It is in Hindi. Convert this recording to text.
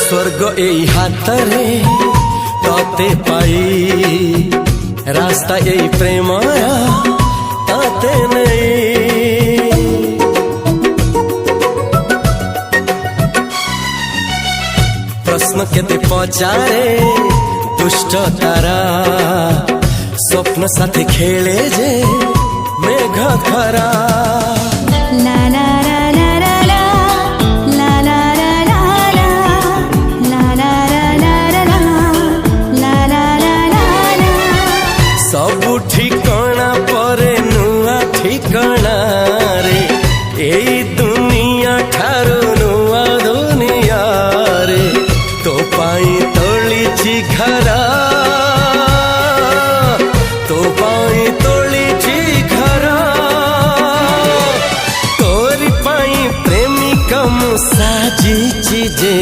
स्वर्ग एई हातरे तते पाई रास्ता एई प्रेमया ताते नहीं। प्रश्न केते पचारे दुष्ट तारा स्वप्न साथी खेले जे मेघ खरा। ला ला ला ला ला ला ला ला ला ला ला ला ला ला ला। सबु ठिकाना परे नुआ ठिकाना रे एई दुनिया ठारू नुआ दुनिया रे। तो पाई तोलिछि घरा तो पाई तोलिछि घरा तोरी पाई प्रेमिका मु साजिछि जे